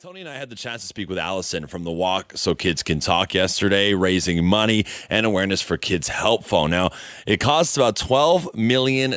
Tony and I had the chance to speak with Allison from the Walk So Kids Can Talk yesterday, raising money and awareness for Kids Help Phone. Now, it costs about $12 million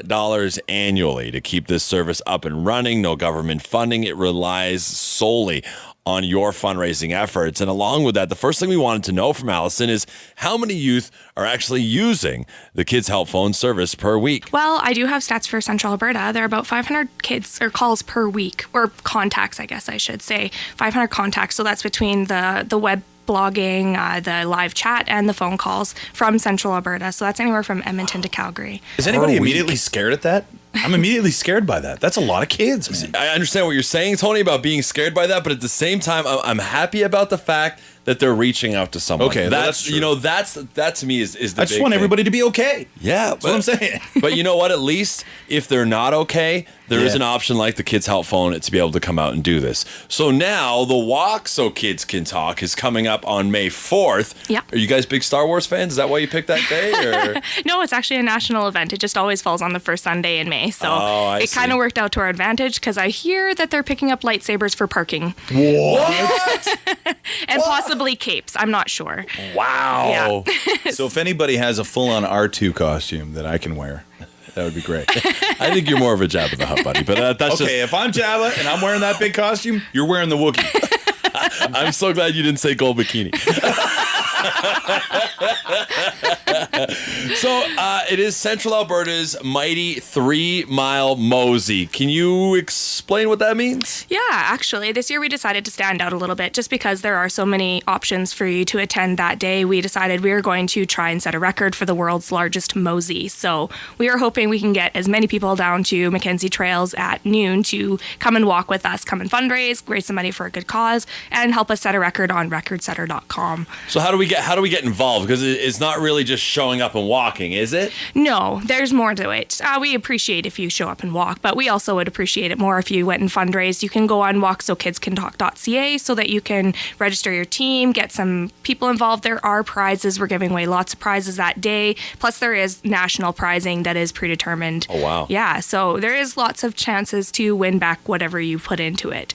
annually to keep this service up and running. No government funding. It relies solely on your fundraising efforts. And along with that, the first thing we wanted to know from Allison is how many youth are actually using the Kids Help Phone service per week? Well, I do have stats for Central Alberta. There are about 500 kids or calls per week, or contacts, I guess I should say. 500 contacts. So that's between the web blogging, the live chat, and the phone calls from Central Alberta. So that's anywhere from Edmonton to Calgary. Is anybody immediately scared at that? I'm immediately scared by that. That's a lot of kids, man. I understand what you're saying, Tony, about being scared by that, but at the same time, I'm happy about the fact that they're reaching out to someone. Okay, that's true. You know, that to me is the big I just want everybody to be okay. Yeah, that's what I'm saying. But you know what? At least if they're not okay, there is an option like the Kids Help Phone to be able to come out and do this. So now the Walk So Kids Can Talk is coming up on May 4th. Yeah. Are you guys big Star Wars fans? Is that why you picked that day? Or? No, it's actually a national event. It just always falls on the first Sunday in May. So it kind of worked out to our advantage because I hear that they're picking up lightsabers for parking. What? And possibly capes. I'm not sure. Wow. Yeah. So if anybody has a full-on R2 costume that I can wear, that would be great. I think you're more of a Jabba the Hutt buddy, but that's okay, if I'm Jabba and I'm wearing that big costume, you're wearing the Wookiee. I'm so glad you didn't say gold bikini. So it is Central Alberta's Mighty 3 Mile Mosey. Can you explain what that means? Yeah, actually, this year we decided to stand out a little bit just because there are so many options for you to attend that day. We decided we were going to try and set a record for the world's largest Mosey. So we are hoping we can get as many people down to Mackenzie Trails at noon to come and walk with us, come and fundraise, raise some money for a good cause, and help us set a record on recordsetter.com. So how do we get involved? Because it's not really just showing up and walking, is it? No, there's more to it. We appreciate if you show up and walk, but we also would appreciate it more if you went and fundraised. You can go on walksokidscantalk.ca so that you can register your team, get some people involved. There are prizes. We're giving away lots of prizes that day. Plus, there is national prizing that is predetermined. Oh, wow. Yeah, so there is lots of chances to win back whatever you put into it.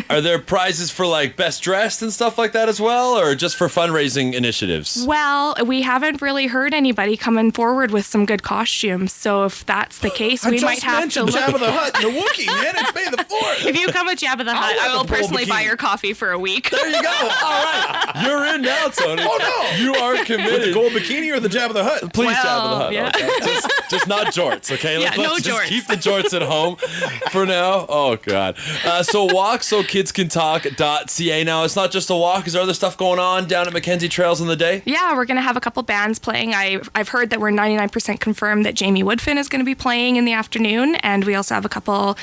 Are there prizes for like best dressed and stuff like that as well, or just for fundraising initiatives? Well, we haven't really heard anybody coming forward with some good costumes. So if that's the case, we might have to look. Jabba the Hutt and the Wookiee, man. It's May the 4th. If you come with Jabba the Hutt, I will personally buy your coffee for a week. There you go. All right. You're in now, Tony. Oh, no. You are committed. With the gold bikini or the Jabba the Hutt? Please, Well, Jabba the Hutt. yeah. Okay. Just not jorts, okay? Yeah, Let's no just jorts. keep the jorts at home for now. Oh, God. So walksokidscantalk.ca. Now, it's not just a walk. Is there other stuff going on down at Mackenzie Trails on the day? Yeah, we're going to have a couple bands playing. I've heard that we're 99% confirmed that Jamie Woodfin is going to be playing in the afternoon, and we also have a couple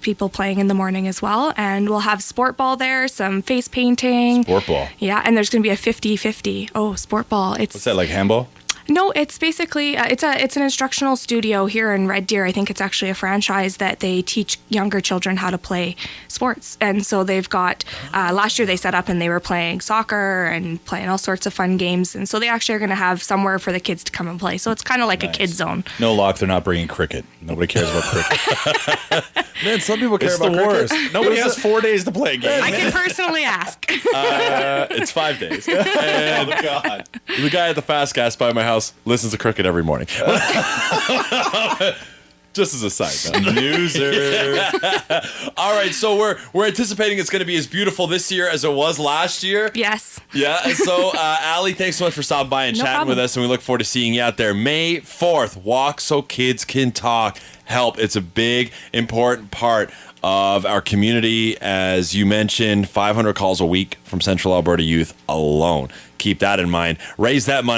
people playing in the morning as well. And we'll have sport ball there, some face painting. Sport ball. Yeah, and there's going to be a 50-50. Oh, sport ball. What's that, like handball? No, it's basically it's an instructional studio here in Red Deer. I think it's actually a franchise that they teach younger children how to play sports. And so they've got last year they set up and they were playing soccer and playing all sorts of fun games. And so they actually are going to have somewhere for the kids to come and play. So it's kind of like a kid zone. No, Locke, they're not bringing cricket. Nobody cares about cricket. Man, some people care It's about the cricket. worst. Nobody has 4 days to play a game. I can personally ask. It's 5 days. And Oh, God. the guy at the Fast Gas by my house listens to cricket every morning. Just as a side note. Loser. All right, so we're anticipating it's going to be as beautiful this year as it was last year. Yes. Yeah, and so Allie, thanks so much for stopping by and No chatting problem. with us, and we look forward to seeing you out there. May 4th, Walk So Kids Can Talk. Help. It's a big, important part of our community. As you mentioned, 500 calls a week from Central Alberta youth alone. Keep that in mind. Raise that money.